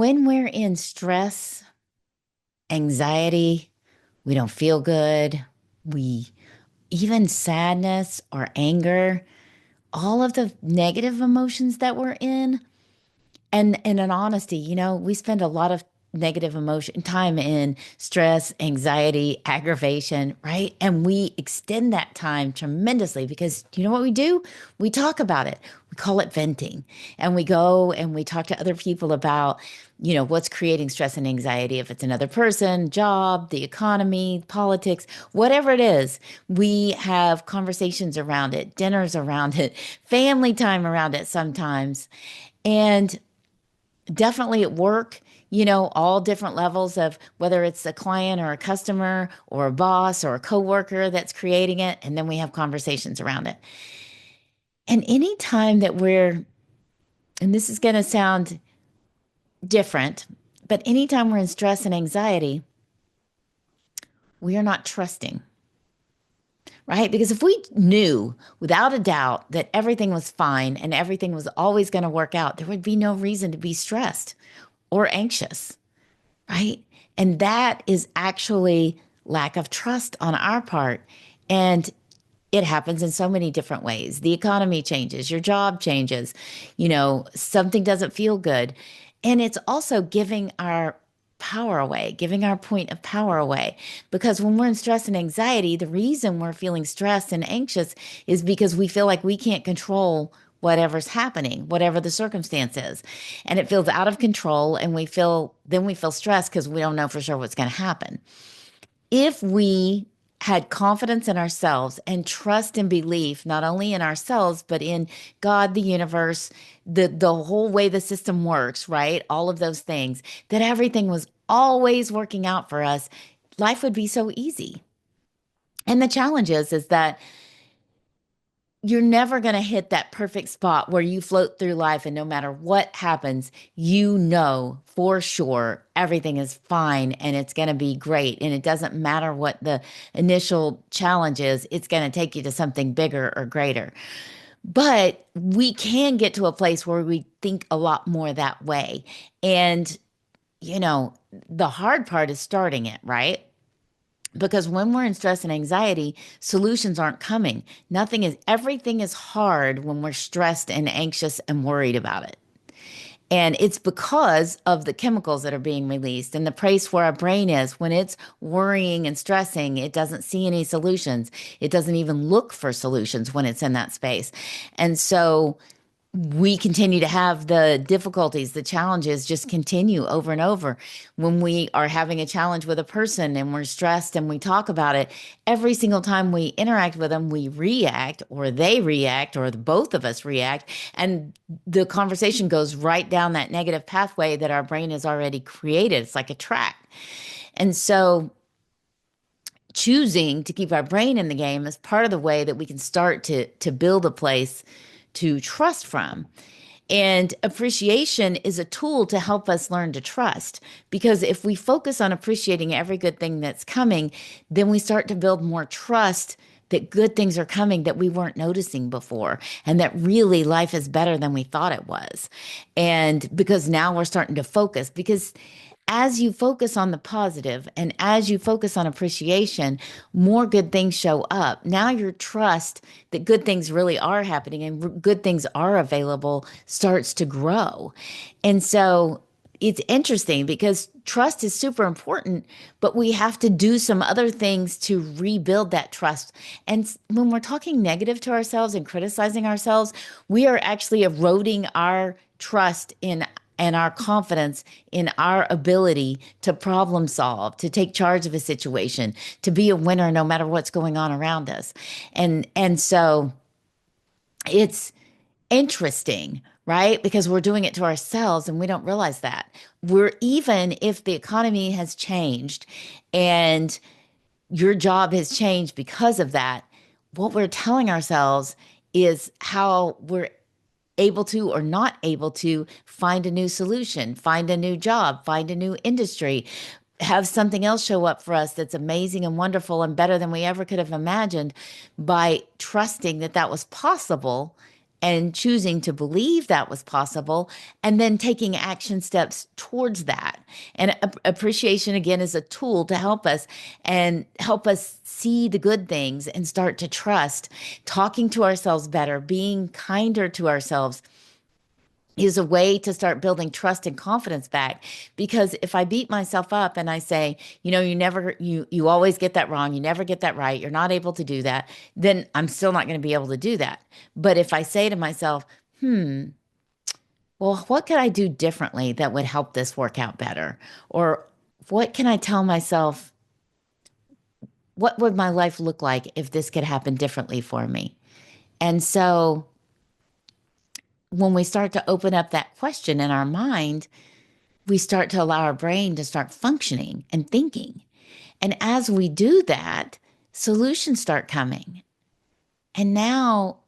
when we're in stress, anxiety, we don't feel good, we even sadness or anger, all of the negative emotions that we're in, and in honesty, we spend a lot of negative emotion time in stress, anxiety, aggravation, right? And we extend that time tremendously because you know what we do? We talk about it. We call it venting. And we go and we talk to other people about, what's creating stress and anxiety. If it's another person, job, the economy, politics, whatever it is, we have conversations around it, dinners around it, family time around it sometimes. And definitely at work, all different levels of whether it's a client or a customer or a boss or a coworker that's creating it. And then we have conversations around it. And anytime that and this is going to sound different, but anytime we're in stress and anxiety, we are not trusting, right? Because if we knew without a doubt that everything was fine and everything was always going to work out, there would be no reason to be stressed or anxious. Right? And that is actually lack of trust on our part. And it happens in so many different ways. The economy changes, your job changes, something doesn't feel good. And it's also giving our power away, giving our point of power away. Because when we're in stress and anxiety, the reason we're feeling stressed and anxious is because we feel like we can't control whatever's happening, whatever the circumstance is. And it feels out of control. And then we feel stressed because we don't know for sure what's going to happen. If we had confidence in ourselves and trust and belief, not only in ourselves, but in God, the universe, the whole way the system works, right? All of those things, that everything was always working out for us, life would be so easy. And the challenge is that you're never going to hit that perfect spot where you float through life and no matter what happens, you know for sure everything is fine and it's going to be great. And it doesn't matter what the initial challenge is, it's going to take you to something bigger or greater. But we can get to a place where we think a lot more that way. And, you know, the hard part is starting it, right? Because when we're in stress and anxiety, solutions aren't coming. Everything is hard when we're stressed and anxious and worried about it. And it's because of the chemicals that are being released and the place where our brain is. When it's worrying and stressing, it doesn't see any solutions. It doesn't even look for solutions when it's in that space. And so we continue to have the difficulties, the challenges just continue over and over. When we are having a challenge with a person and we're stressed and we talk about it, every single time we interact with them, we react or they react or both of us react. And the conversation goes right down that negative pathway that our brain has already created. It's like a track. And so choosing to keep our brain in the game is part of the way that we can start to build a place to trust from. And appreciation is a tool to help us learn to trust. Because if we focus on appreciating every good thing that's coming, then we start to build more trust that good things are coming that we weren't noticing before, and that really life is better than we thought it was. And because now we're starting to focus, because as you focus on the positive and as you focus on appreciation, more good things show up. Now your trust that good things really are happening and good things are available starts to grow. And so it's interesting because trust is super important, but we have to do some other things to rebuild that trust. And when we're talking negative to ourselves and criticizing ourselves, we are actually eroding our trust in and our confidence in our ability to problem solve, to take charge of a situation, to be a winner no matter what's going on around us. And so it's interesting, right? Because we're doing it to ourselves and we don't realize that. Even if the economy has changed and your job has changed because of that, what we're telling ourselves is how we're able to or not able to find a new solution, find a new job, find a new industry, have something else show up for us that's amazing and wonderful and better than we ever could have imagined by trusting that that was possible and choosing to believe that was possible and then taking action steps towards that. And appreciation again is a tool to help us and help us see the good things and start to trust, talking to ourselves better, being kinder to ourselves is a way to start building trust and confidence back. Because if I beat myself up and I say, you always get that wrong, you never get that right, you're not able to do that, then I'm still not going to be able to do that. But if I say to myself, well, what could I do differently that would help this work out better? Or what can I tell myself? What would my life look like if this could happen differently for me? And so when we start to open up that question in our mind, we start to allow our brain to start functioning and thinking. And as we do that, solutions start coming. And now,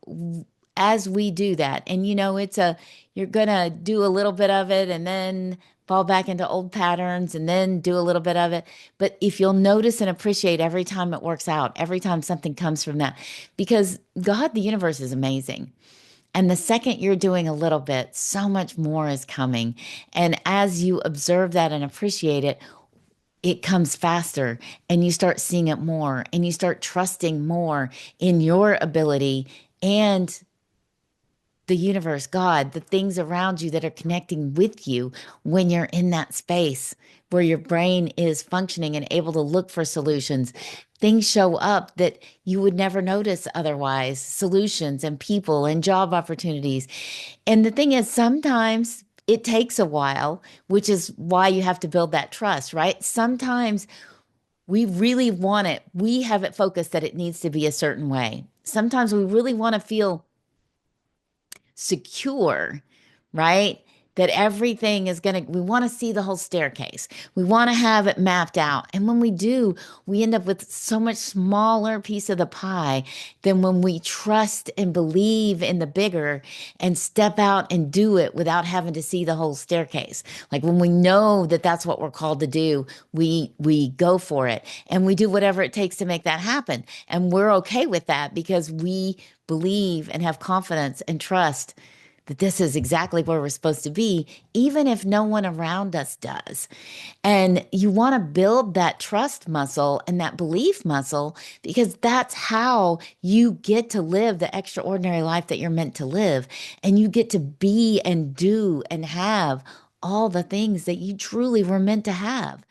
as we do that, and you're going to do a little bit of it and then fall back into old patterns and then do a little bit of it. But if you'll notice and appreciate every time it works out, every time something comes from that, because God, the universe is amazing. And the second you're doing a little bit, so much more is coming. And as you observe that and appreciate it, it comes faster and you start seeing it more and you start trusting more in your ability and the universe, God, the things around you that are connecting with you when you're in that space where your brain is functioning and able to look for solutions. Things show up that you would never notice otherwise, solutions and people and job opportunities. And the thing is, sometimes it takes a while, which is why you have to build that trust, right? Sometimes we really want it. We have it focused that it needs to be a certain way. Sometimes we really want to feel secure, right? That everything is going to, we want to see the whole staircase. We want to have it mapped out. And when we do, we end up with so much smaller piece of the pie than when we trust and believe in the bigger and step out and do it without having to see the whole staircase. Like when we know that that's what we're called to do, we go for it and we do whatever it takes to make that happen. And we're okay with that because we believe and have confidence and trust that this is exactly where we're supposed to be, even if no one around us does. And you want to build that trust muscle and that belief muscle because that's how you get to live the extraordinary life that you're meant to live. And you get to be and do and have all the things that you truly were meant to have.